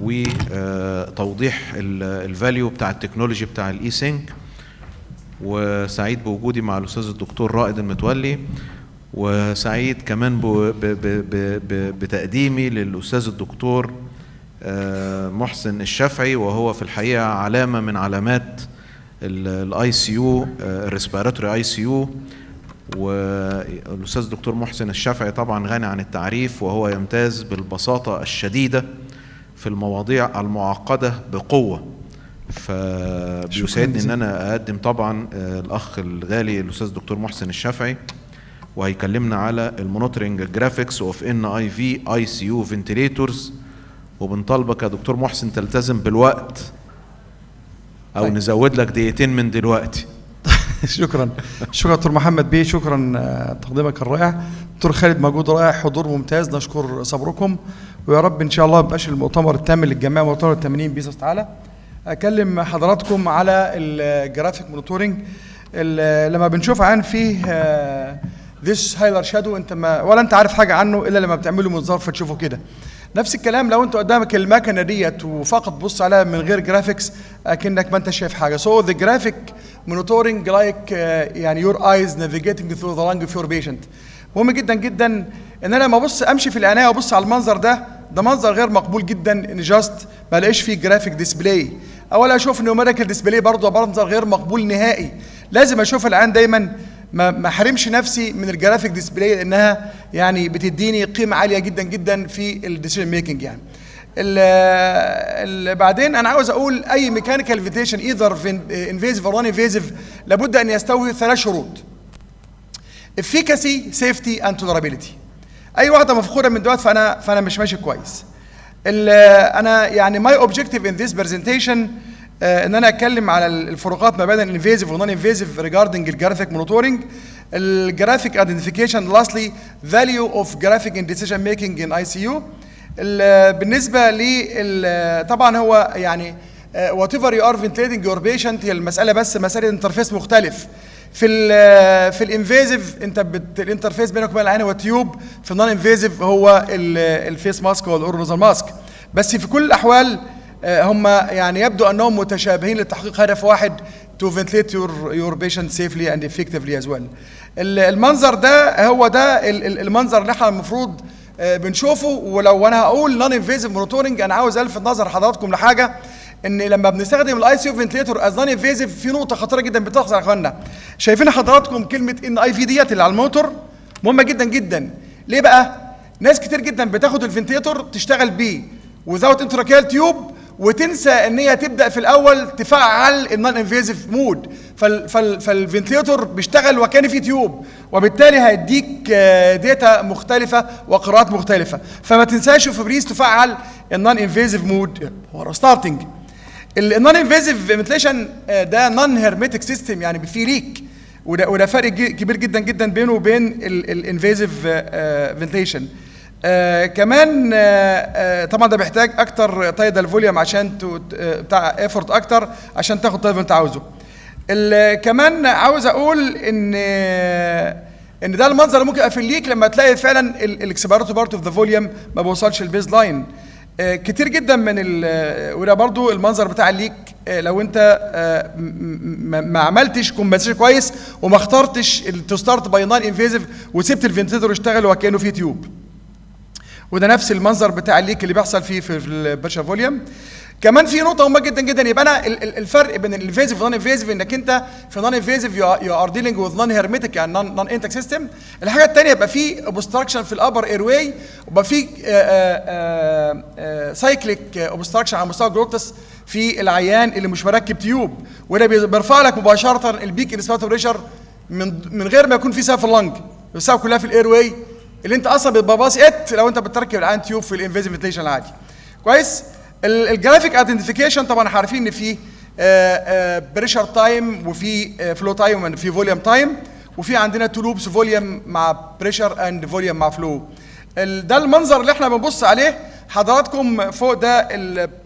وتوضيح الفاليو بتاع التكنولوجي بتاع الاي سينك. وسعيد بوجودي مع الاستاذ الدكتور رائد المتولي، وسعيد كمان بتقديمي للاستاذ الدكتور محسن الشافعي، وهو في الحقيقه علامه من علامات الاي سي يو، الريسبيراتوري اي سي يو. والاستاذ الدكتور محسن الشافعي طبعا غني عن التعريف، وهو يمتاز بالبساطه الشديده في المواضيع المعقده بقوه. فبيسعدني ان انا اقدم طبعا الاخ الغالي الاستاذ الدكتور محسن الشافعي، وهيكلمنا على المونيتورنج جرافيكس اوف ان اي في اي سي يو فنتيليتورز. وبنطالبك يا دكتور محسن تلتزم بالوقت، او طيب نزود لك دقيقتين من دلوقتي. شكرا دكتور محمد بيه، شكرا تقديمك الرائع. دكتور خالد مجهود رائع، حضور ممتاز، نشكر صبركم، ويا رب ان شاء الله ما يبقاش المؤتمر التام للجميع مؤتمر التامينين باذن الله تعالى. اكلم حضراتكم على الجرافيك مونيتورنج. لما بنشوف عن فيه this highlight shadow، انت ولا انت عارف حاجه عنه الا لما بتعمله منظار فتشوفه كده. نفس الكلام لو انت قدامك المكنه ديت وفقط بص عليها من غير جرافيكس، اكنك ما انت شايف حاجه. so the graphic monitoring like يعني your eyes navigating through the lung of your patient. مهم جدا جدا ان انا لما ابص امشي في العنايه وابص على المنظر ده منظر غير مقبول جدا ان جاست ما الاقيش فيه جرافيك ديسبلاي، او اشوف نيوميريكال ديسبلاي برضه منظر غير مقبول نهائي. لازم اشوف العين دايما، ما احرمش نفسي من الجرافيك ديسبلاي، لانها يعني بتديني قيمه عاليه جدا جدا في الديسيجن ميكنج. يعني بعدين انا عاوز اقول اي ميكانيكال فيتيشن ايذر انفيزيف اور نون انفيزيف لابد ان يستوي 3 شروط: efficacy, safety and tolerability. اي واحده مفقوده من دوت فانا مش ماشي كويس. انا يعني my objective in this presentation ان انا اتكلم على الفروقات ما بين الانفيزيف والنون انفيزيف regarding الجرافيك مونيتورنج، الجرافيك ايدنتيفيكيشن، lastly value of graphic in decision making in ICU. بالنسبه لي طبعا هو يعني whatever you are ventilating your patient، هي المساله بس مساله انترفيس مختلف. في الانفيزيف انت الانترفيس بينك وبين العين هو تيوب، في النون انفيزيف هو الفيس ماسك والاورنوزال ماسك. بس في كل الاحوال هم يعني يبدو انهم متشابهين لتحقيق هدف واحد: to ventilate your patient safely and effectively as well. المنظر ده هو ده المنظر اللي احنا المفروض بنشوفه. ولو انا هقول نون انفيزيف مونيتورنج، انا عاوز الفت نظر حضراتكم لحاجه، ان لما بنستخدم الاي سي يو فنتليتور از نون انفيزيف في نقطه خطيره جدا بتحصل يا اخوانا. شايفين حضراتكم كلمه ان اي في ديت اللي على الموتور مهمه جدا جدا. ليه بقى؟ ناس كتير جدا بتاخد الفنتليتور تشتغل بيه وذاوت انتراكيال تيوب، وتنسى ان هي تبدا في الاول تفعل النون انفيزيف مود، فالفنتليتور بيشتغل وكان في تيوب، وبالتالي هيديك داتا مختلفه وقراءات مختلفه. فما تنساش في بريز تفعل النون انفيزيف مود ورا ستارتنج. النون انفيزيف فنتليشن ده نون هيرميتك سيستم، يعني فيه ليك، وده فرق كبير جدا جدا بينه وبين الانفيزيف فنتليشن. كمان طبعا ده بيحتاج اكتر تايدال فوليوم عشان بتاع ايفورت اكتر عشان تاخد التايدال اللي انت عاوزه. كمان عاوز اقول ان ده المنظر اللي ممكن يبقى في الليك لما تلاقي فعلا الاكسبيراتوري بارت اوف ذا فوليوم ما بيوصلش البيز لاين. كتير جدا من وده برضو المنظر بتاع الليك لو انت ما عملتش كومبنسيشن كويس وما اخترتش تو ستارت باي نون انفيزيف وسبت الفنتيتور يشتغل وكانه فيه تيوب. وده نفس المنظر بتاع الليك اللي بيحصل فيه في البريشر فوليوم. كمان في نقطه مهمه جدا جدا، يبقى انا الفرق بين الانفيزيف والنون انفيزيف انك انت في نون انفيزيف يو ار ديلينج وذ نون هيرميتك، يعني نون انتك سيستم. الحاجه الثانيه يبقى في اوبستراكشن في الابر اير واي، ويبقى في سايكليك اوبستراكشن على مستوى الجلوتس في العيان اللي مش مركب تيوب، وده بيرفع لك مباشره البيك انسبيراتوري بريشر من غير ما يكون في سبب في اللنج، السبب كلها في الاير واي اللي انت اصلا بتبقى باص لو انت بتركب العين تيوب في الانفيزيف فنتيليشن العادي. كويس. الجرافيك ايدنتيفيكيشن طبعا عارفين ان في بريشر تايم وفي فلو تايم وفي فوليوم تايم، وفي عندنا تو لوبس فوليوم مع بريشر اند فوليوم مع فلو. ده المنظر اللي احنا بنبص عليه حضراتكم. فوق ده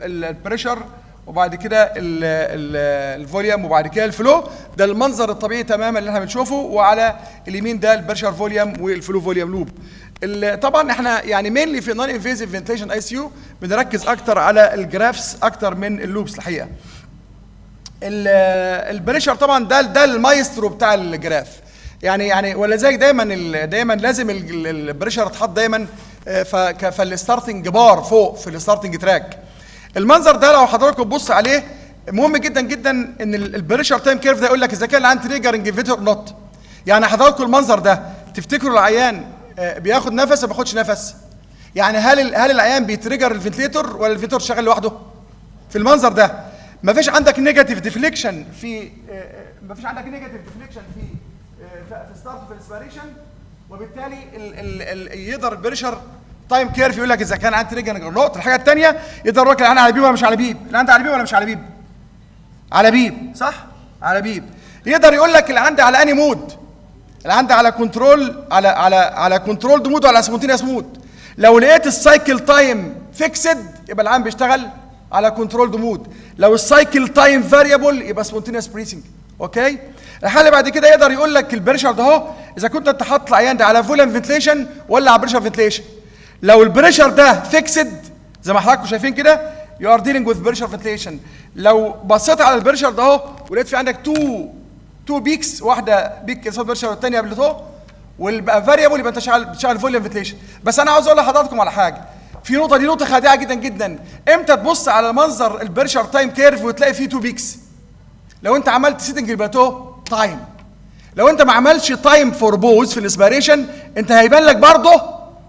البريشر، وبعد كده الفوليوم، وبعد كده الفلو. ده المنظر الطبيعي تماما اللي احنا بنشوفه. وعلى اليمين ده البريشر فوليوم والفلو فوليوم لوب. طبعا احنا يعني مينلي في نون انفيزيف فنتيليشن اي سي يو بنركز اكتر على الجرافس اكتر من اللوبس الحقيقه. البريشر طبعا ده المايسترو بتاع الجراف، يعني ولذلك دايما لازم البريشر يتحط دايما فالستارتنج بار فوق في الستارتنج تراك. المنظر ده لو حضراتكم تبص عليه مهم جدا جدا ان البريشر تايم كيرف ده يقول لك اذا كان عندي تريجرنج فيتور نوت. يعني حضراتكم المنظر ده تفتكروا العيان بياخد نفس ما بياخدش نفس؟ يعني هل العيان بيتريجر الفنتليتور ولا الفنتليتور شغال لوحده؟ في المنظر ده ما فيش عندك نيجاتيف ديفليكشن في ستارت في الاسبيريشن، وبالتالي يقدر البريشر تايم كيرف يقول لك اذا كان عندي تريجرنج ولا لا. الحاجه الثانيه يقدر يقول لك العيان على بيب ولا مش على بيب، العيان على بيب ولا مش على بيب؟ على بيب، صح؟ على بيب. يقدر يقول لك اللي عندي على اني مود، اللي عندي على كنترول على كنترول مود وعلى سبونتينيوس مود. لو لقيت السايكل تايم فيكسد يبقى العام بيشتغل على كنترول مود، لو السايكل تايم فاريبل يبقى سبونتينيوس بريسنج. اوكي؟ الحاله اللي بعد كده يقدر يقول لك البريشر ده اهو اذا كنت انت حاطط العيان ده على فوليوم فنتليشن ولا على بريشر فنتليشن. لو البريشر ده فيكسد زي ما حضراتكم شايفين كده يو ار ديلينج وذ بريشر فنتليشن. لو بصيت على البريشر ده اهو ولقيت في عندك تو بيكس، واحده بيك قصاد بريشر والثانيه قبل اهو والبقى فاريبل يبقى انت بتشتغل فوليوم فنتليشن. بس انا عاوز اقول لحضراتكم على حاجه، في نقطه، دي نقطه خادعه جدا جدا. امتى تبص على منظر البريشر تايم كيرف وتلاقي فيه تو بيكس؟ لو انت عملت سيتنج البلاتو تايم. لو انت ما عملش تايم فور بوز في الاسبيريشن انت هيبان لك برضه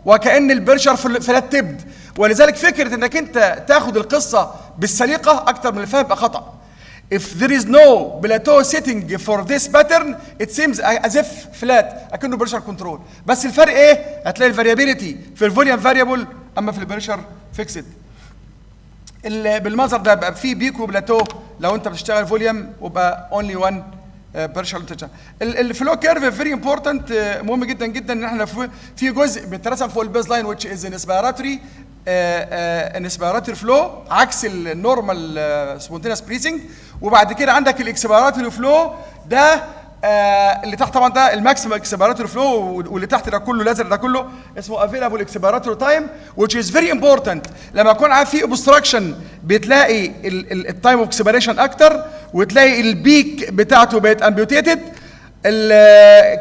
وكأن البريشر فلات تبد. ولذلك فكره انك انت تاخد القصه بالسليقه اكتر من الفهم يبقى خطا. If there is no plateau setting for this pattern it seems as if flat اكنه بريشر كنترول. بس الفرق ايه؟ هتلاقي الفاريابيليتي في الفوليوم فاريبل اما في البريشر فيكسد. بالمنظر ده بقى في بيك وبلاتو لو انت بتشتغل فوليوم وبقى اونلي 1 بريشر. الفلو كيرف فيري امبورتنت، مهم جدا جدا ان احنا في جزء بيترسم فوق البيز لاين which is انسبيراتوري فلو عكس النورمال سبونتينيوس بريسنج. وبعد كده عندك الاكسبيراتوري فلو ده اللي تحت طبعا ده الماكسيمم اكسبيراتوري فلو، واللي تحت ده كله الازرق ده كله اسمه افيلابل اكسبيراتوري تايم which is very important. لما يكون عارف في اوبستراكشن بتلاقي التايم اوف اكسبيريشن اكتر وتلاقي البيك بتاعته بقت امبيوتيتد.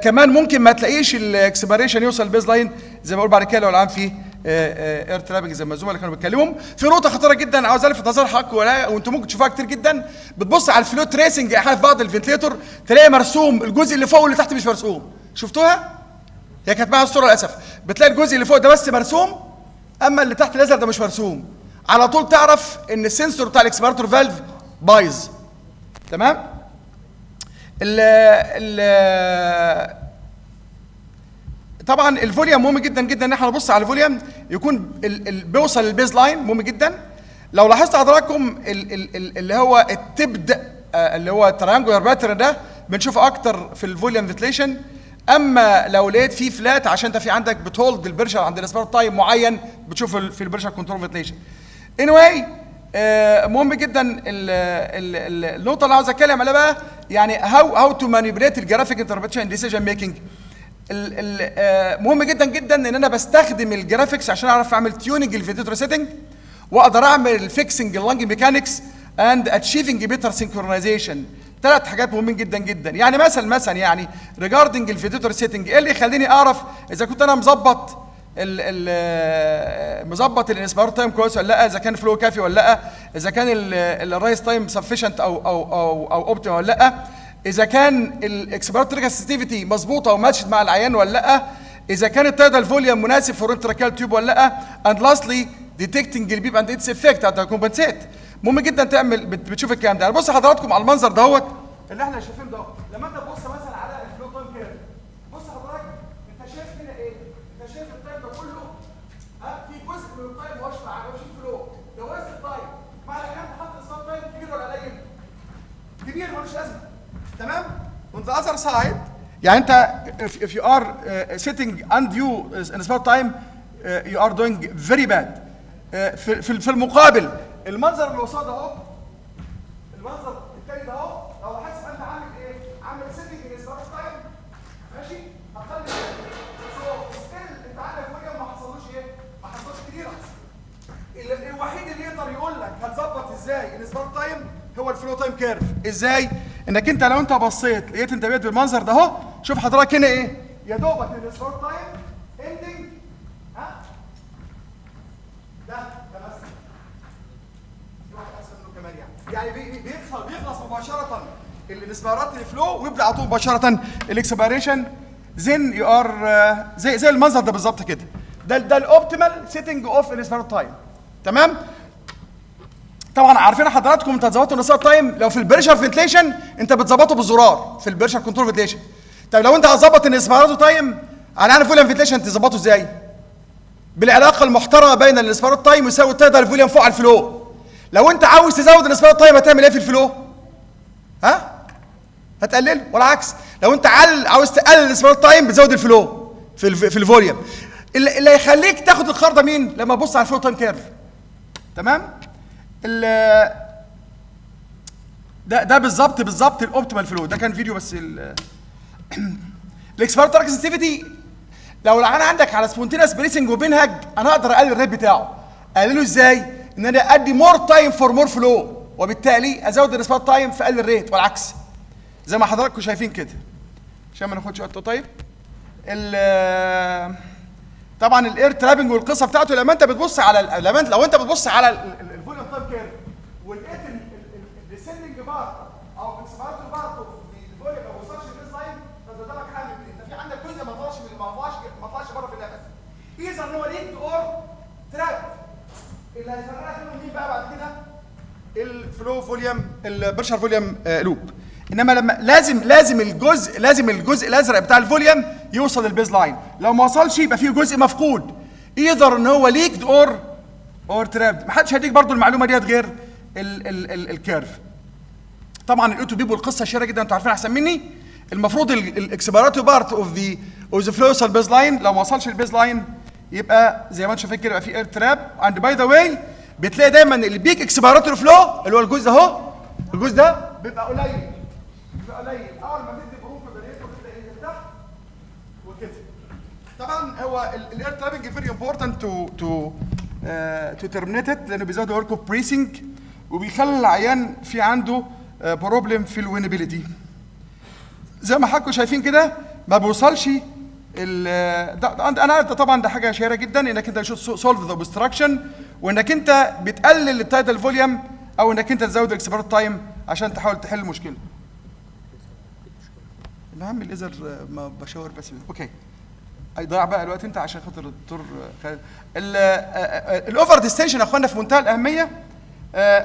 كمان ممكن ما تلاقيش الاكسبيريشن يوصل البيز لاين زي ما بقول بعد كده لو العام فيه اير ترابنج زي ما الزملاء اللي كانوا بيتكلموا. في نقطه خطيره جدا عاوز الفت نظر حضرتك وانتم ممكن تشوفوها كتير جدا، بتبص على الفلو تريسنج احيانا في بعض الفنتليتور تلاقي مرسوم الجزء اللي فوق واللي تحت مش مرسوم. شفتوها؟ هي كانت معاها الصوره للاسف. بتلاقي الجزء اللي فوق ده بس مرسوم اما اللي تحت الازرق ده مش مرسوم. على طول تعرف ان السنسور بتاع الاكسبيراتور فالف بايظ. تمام؟ طبعا الفوليوم مهم جدا جدا ان احنا نبص على الفوليوم يكون بيوصل للبيز لاين، مهم جدا. لو لاحظت حضراتكم اللي هو التبد اللي هو التريانجولار باترن ده بنشوفه اكتر في الفوليوم فنتليشن. اما لو لقيت فيه فلات عشان انت في عندك بتهولد البريشر عند الاسبيراتور تايم معين بتشوفه في البريشر كنترول فنتليشن. anyway مهم جدا النقطه اللي عاوز اتكلم عليها بقى يعني هاو تو مانيبيوليت الجرافيك انتربريتيشن ديسيجن ميكنج. مهم جدا جدا ان انا بستخدم الجرافيكس عشان اعرف اعمل تيوننج الفيديو سيتنج واقدر اعمل فيكسنج اللانج ميكانكس اند اتشيفنج بيتر سينكرونايزيشن. ثلاث حاجات مهمين جدا جدا. يعني مثلا يعني ريجاردنج الفيديو سيتنج ايه اللي يخليني اعرف اذا كنت انا مظبط الانسبيراتور تايم كويس ولا لا، اذا كان فلو كافي ولا لا، اذا كان الرايس تايم سفيشنت او اوبتيمال ولا لا، اذا كان الاكسبيراتور ريسستيفيتي مظبوطه وماتشت مع العيان ولا لا، اذا كان التايدال فوليوم مناسب فور انتراكال تيوب ولا لا، اند لاستلي ديتكتنج البيب اند اتس افكت اند كومبنسيت. مهم جدا تعمل بتشوف الكلام ده. انا بص حضراتكم على المنظر دهوت اللي احنا شايفينه ده. لما انت تبص مثلا على الفلو تايم كيرف بص حضرتك انت شايف هنا ايه؟ انت شايف التايم ده كله في جزء من التايم مش مع فلو ده وسط التايم مع الكلام حط الصوت تايم كبير ولا قليل؟ كبير ملوش لازمه. تمام؟ On the other side يعني انت if you are sitting undue in spare time you are doing very bad. في المقابل المنظر اللي قصاد اهو المنظر التاني ده اهو لو حاسس انت عامل ايه؟ عامل سيتنج ان سبار تايم ماشي؟ هتخلي سو ستيل انت عندك يقدر يقول لك هتظبط ازاي السبارت تايم هو الفلو تايم كيرف. ازاي؟ انك انت لو انت بصيت لقيت انت بقيت بالمنظر ده اهو، شوف حضرتك هنا ايه؟ يا دوبك السبارت تايم اندنج ها ده بس واحد احسن منه كمان يعني بيخلص مباشره الاسبارات الفلو ويبدا على طول مباشره الاكسبيريشن. زين يو ار زي المنظر ده بالظبط كده. ده الاوبتيمال سيتنج اوف الاسبارات تايم. تمام؟ طبعا عارفين حضراتكم انت هتظبطوا الاسبارات تايم لو في البريشر فنتليشن انت بتظبطه بالزرار في البريشر كنترول فنتليشن. طب لو انت هتظبط الاسبارات تايم على فوليوم فنتليشن تظبطه ازاي؟ بالعلاقه المحترمه بين الاسبارات تايم يساوي التايدال الفوليوم فوق على الفلو. لو انت عاوز تزود الاسبارات تايم هتعمل ايه في الفلو؟ ها؟ هتقلله والعكس. لو انت عاوز تقلل الاسبارات تايم بتزود الفلو في الفوليوم. اللي يخليك تاخد القرار ده مين؟ لما تبص على الفلو تايم كيرف. تمام؟ ده بالظبط الاوبتيمال فلو. ده كان فيديو بس الاكسبيرت تارجت سنسيتيفيتي لو العيان عندك على سبونتينس بريسنج وبينهج انا اقدر اقلل الريت بتاعه. اقلله ازاي؟ ان انا ادي مور تايم فور مور فلو وبالتالي ازود الريسبات تايم فاقلل الريت والعكس زي ما حضراتكم شايفين كده عشان ما ناخدش وقت. طيب طبعا الاير ترابنج والقصه بتاعته لما انت بتبص على لو انت بتبص على الفوليوم تايم كيرف ولقيت الديسندنج بارت او الاكسبيرت بارت الفوليوم ما وصلش للبيز لاين فده قدامك حل من انت في عندك جزء ما طلعش بره في النفس اذا ان هو ليد اور تراب اللي هيفرقك منهم مين بقى بعد كده؟ الفلو فوليوم البريشر فوليوم لوب. انما لما لازم الجزء الازرق بتاع الفوليوم يوصل للبيز لاين. لو ما وصلش يبقى فيه جزء مفقود ايذر ان هو ليكد اور تراب. ما حدش هيديك برضو المعلومه ديت غير الكيرف. طبعا الاوتو بيب والقصه شهيره جدا انتوا عارفين احسن مني. المفروض الاكسبيراتو بارت اوف ذا فلو يوصل البيز لاين. لو ما وصلش البيز لاين يبقى زي ما انتم شايفين كده يبقى في اير تراب. اند باي ذا واي بتلاقي دايما البيك اكسبيراتوري فلو اللي هو الجزء اهو الجزء ده بيبقى قليل اول ما تدي برونكو بريتو بتبدا ينزل تحت وكده. طبعا هو الاير ترابنج فيري امبورتنت تو ترمينيت لانه بيزود ورك اوف بريسنج وبيخلي العيان في عنده بروبلم في الوينابيليتي. زي ما حضراتكم شايفين كده ما بيوصلش انا طبعا ده حاجه شهيره جدا انك انت سولف ذا اوبستراكشن وانك انت بتقلل التايدال فوليوم او انك انت تزود الاكسبيرت تايم عشان تحاول تحل المشكله. المهم الليزر ما بشاور بس اوكي هيضيع بقى الوقت انت عشان خاطر الدكتور خالد. الاوفر ديستنشن يا اخوانا في منتهى الاهميه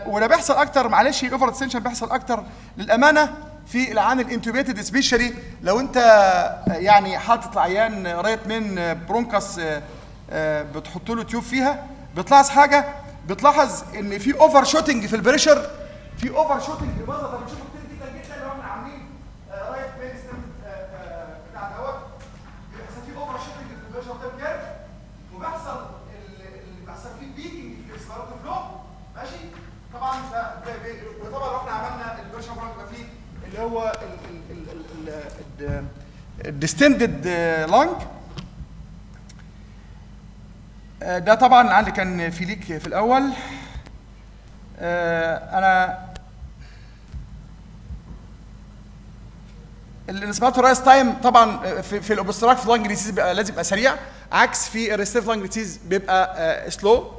وده بيحصل اكتر معلش الاوفر ديستنشن بيحصل اكتر للامانه في العيان الانتوبيتد سبيشالي لو انت يعني حاطط العيان قريب من برونكاس بتحط له تيوب فيها بتلاحظ حاجه بتلاحظ ان في اوفر شوتنج في البريشر في اوفر شوتنج في البازر ده بنشوفه كتير جدا لو احنا عاملين قريب من ستيم بتاع دوت بيحصل فيه اوفر شوتنج في البريشر ده بجد وبيحصل اللي بيحصل فيه بيكينج في الاسبيرات فلو ماشي. طبعا وطبعا لو احنا عملنا البريشر فلو يبقى فيه اللي هو الديستندد لانج. ده طبعا عندي كان في ليك في الاول. انا الانسبيراتور رايس تايم طبعا في الاوبستراكت لانج ديسيز لازم يبقى سريع عكس في الريستيف لانج ديسيز بيبقى سلو.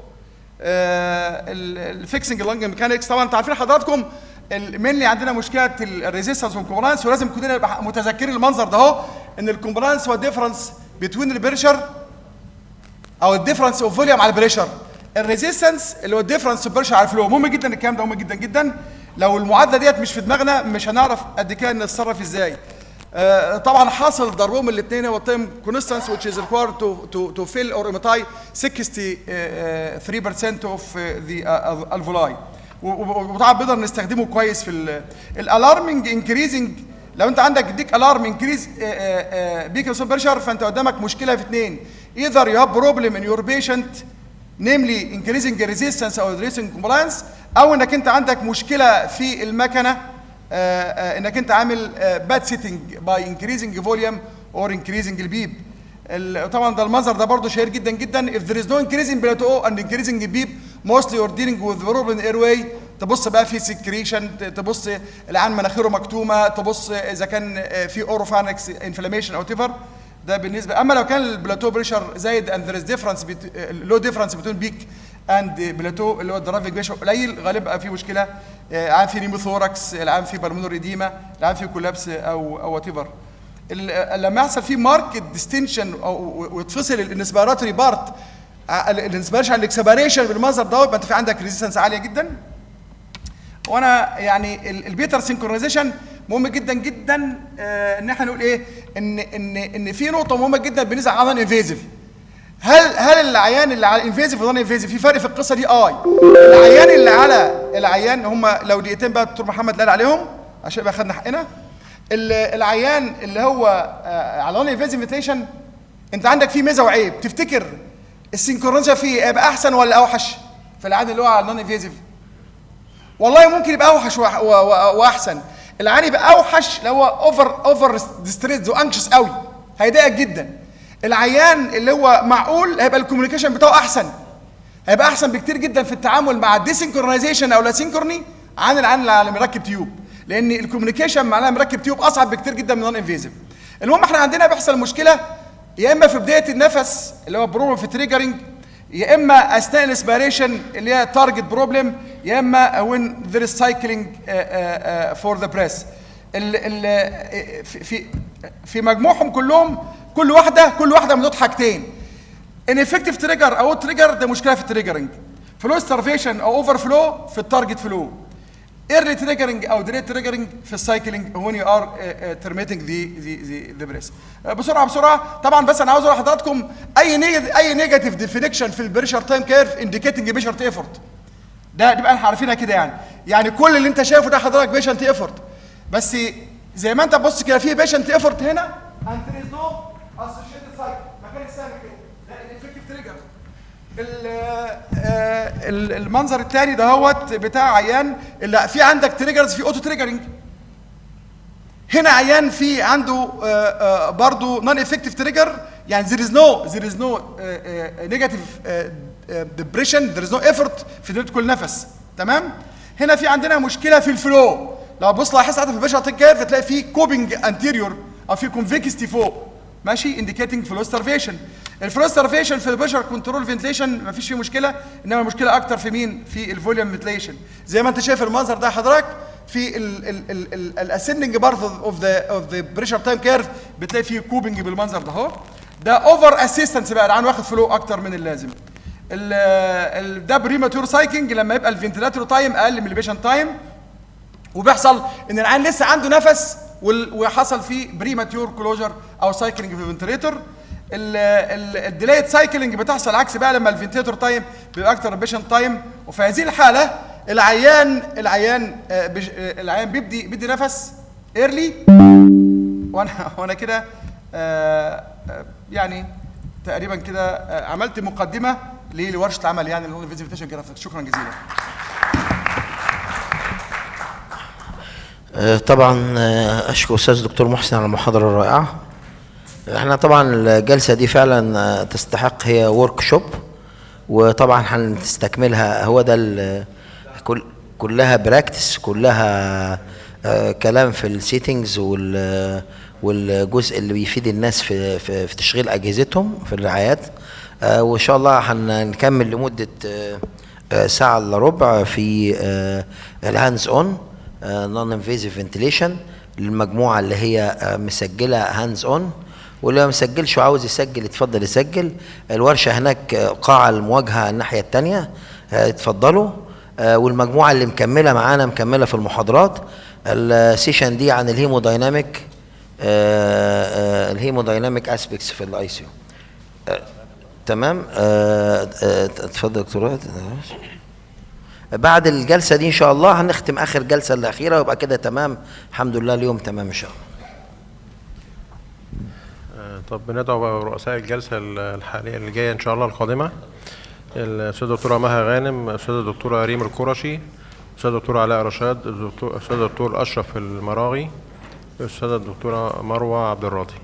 الفيكسنج لانج ميكانكس طبعا انتوا عارفين حضراتكم المينلي عندنا مشكله الريزيستنس والكومبلانس ولازم كلنا نبقى متذكرين المنظر ده اهو ان الكومبلانس هو الديفرنس بين البريشر او الديفرنس اوف فوليوم على البريشر. الريزيستنس اللي هو الديفرنس اوف بريشر على الفلو. مهم جدا الكلام ده مهم جدا جدا. لو المعادله ديت مش في دماغنا مش هنعرف قد كده نتصرف ازاي. طبعا حاصل ضربهم الاثنين هو التايم كونستانس which is required to fill or imitate 63% of the alveoli وطبعا بنقدر نستخدمه كويس في الالارمنج انكريزنج. لو انت عندك ديك الارم انكريز بيك بريشر فانت قدامك مشكله في اثنين either you have problem in your patient namely increasing resistance or reducing compliance او انك انت عندك مشكله في المكنه انك انت عامل bad setting by increasing volume or increasing البيب. طبعا ده المنظر ده برضه شهير جدا جدا if there is no increasing plateau and increasing beep موستلي اور ديلينج وذ بروبلم اير واي، تبص بقى في سكريشن، تبص العيان مناخيره مكتومه، تبص اذا كان في اوروفانكس انفلاميشن او تيفر. ده بالنسبه. اما لو كان البلاتو بريشر زايد اند ذير از ديفرنس لو ديفرنس بين بيك اند بلاتو اللي هو الدرافيك بريشر قليل، غالبا في مشكله. العيان في نيموثوركس، العيان في بالمونر ايديما، العيان في كولابس او وات ايفر. لما يحصل فيه ماركت ديستنشن او ويتفصل الانسبيراتوري بارت الانسبيريشن عن الاكسبيريشن بالمنظر ده، يبقى انت في عندك ريزيستنس عاليه جدا. وانا يعني البيتر سينكرونايزيشن مهم جدا جدا. ان احنا نقول ايه، ان في نقطه مهمه جدا بالنسبه على الانفيزيف. هل العيان اللي على الانفيزيف والنون انفيزيف في فرق في القصه دي؟ العيان اللي على العيان هم لو دقيقتين بقى الدكتور محمد قال عليهم عشان يبقى خدنا حقنا. العيان اللي هو على النون انفيزيف فنتيليشن، انت عندك فيه ميزه وعيب. تفتكر السينكرونيزيشن فيه يبقى احسن ولا اوحش في العيان اللي هو على النون انفيزيف؟ والله ممكن يبقى اوحش واحسن. العيان يبقى اوحش لو هو اوفر ديستريس وانكشس قوي، هيضايقك جدا. العيان اللي هو معقول هيبقى الكوميونيكيشن بتاعه احسن، هيبقى احسن بكتير جدا في التعامل مع الديسينكرونايزيشن او لا سينكروني عن العيان اللي مركب تيوب، لان الكوميونيكيشن مع العيان مركب تيوب اصعب بكتير جدا من نون انفيزيف. المهم احنا عندنا بيحصل مشكله يا اما في بدايه النفس اللي هو بروبلم في تريجرنج، يا اما اثناء الاسبيريشن اللي هي تارجت بروبلم، يا اما وين ذير از سايكلينج فور ذا بريس. في مجموعهم كلهم كل واحده من دول حاجتين. ان افكتيف تريجر او تريجر ده مشكله في التريجرنج، فلو ستارفيشن او اوفر فلو في التارجت فلو، ايرلي تريجرنج او ديلي تريجرنج في السايكلينج وين يو ار ترميتنج ذا بريس. بسرعه طبعا. بس انا عاوز اقول لحضراتكم اي نيجاتيف ديفينيشن في البريشر تايم كيرف انديكيتنج بيشنت ايفورت. ده نبقى احنا عارفينها كده يعني كل اللي انت شايفه ده حضرتك بيشنت ايفورت، بس زي ما انت بص كده في بيشنت ايفورت هنا and there is no associated cycle مكان السهم كده، ده الافكتيف تريجر. المنظر الثاني دهوت بتاع عيان اللي في عندك تريجرز في اوتو تريجرنج. هنا عيان في عنده برضه نون افكتيف تريجر، يعني there is no negative depression, there is no effort في دلوقتي كل نفس. تمام. هنا في عندنا مشكله في الفلو. لو بص لاحظ حتى في البشره كيرف تلاقي في كوبنج انتيريور او في كونفكستي فوق ماشي انديكيتنج فلو ستارفيشن. الفلو ستارفيشن في البشر كنترول فنتليشن ما فيش فيه مشكله، انما المشكله اكتر في مين؟ في الفوليوم فنتليشن. زي ما انت شايف المنظر ده حضرتك في الاسندنج بارت اوف ذا بريشر تايم كيرف بتلاقي فيه كوبنج بالمنظر ده اهو. ده اوفر اسيستنس بقى، العيان واخد فلو اكتر من اللازم. ده بريماتور سايكنج لما يبقى الفنتلاتور تايم اقل من البيشنت تايم، وبيحصل ان العيان لسه عنده نفس وحصل فيه بريماتور كلوجر او سايكلينج في الفنتليتور. الديلايد سايكلينج بتحصل عكس بقى لما الفنتليتور تايم بيبقى اكتر من البيشنت تايم. وفي هذه الحاله العيان بيدي نفس ايرلي. وانا كده يعني تقريبا كده عملت مقدمه لورشه العمل يعني اللي هو الفيزيفيتيشن جرافيك. شكرا جزيلا. طبعا اشكر استاذ دكتور محسن على المحاضره الرائعه. احنا طبعا الجلسه دي فعلا تستحق هي ورك شوب، وطبعا هنستكملها. هو ده كلها براكتس، كلها كلام في السيتنجز والجزء اللي بيفيد الناس في تشغيل اجهزتهم في الرعايات. وان شاء الله هنكمل لمده ساعه الا ربع في الهاندز اون نون انفيزيف فنتيليشن للمجموعه اللي هي مسجله هاندز اون، واللي ما مسجلش وعاوز يسجل يتفضل يسجل. الورشه هناك قاعه المواجهه الناحيه الثانيه، اتفضلوا. والمجموعه اللي مكمله معانا مكمله في المحاضرات. السيشن دي عن الهيمودايناميك اسبيكتس في الاي سي يو. تمام. اتفضل دكتور. بعد الجلسه دي ان شاء الله هنختم اخر جلسه الاخيره ويبقى كده تمام الحمد لله. اليوم تمام ان شاء الله. طب بندعو رؤساء الجلسه الحاليه اللي جايه ان شاء الله القادمه: الاستاذه الدكتوره مها غانم، الاستاذه الدكتوره ريم القرشي، الاستاذه الدكتوره علاء رشاد، الاستاذ الدكتور اشرف المراغي، الاستاذه الدكتوره مروه عبد الراضي.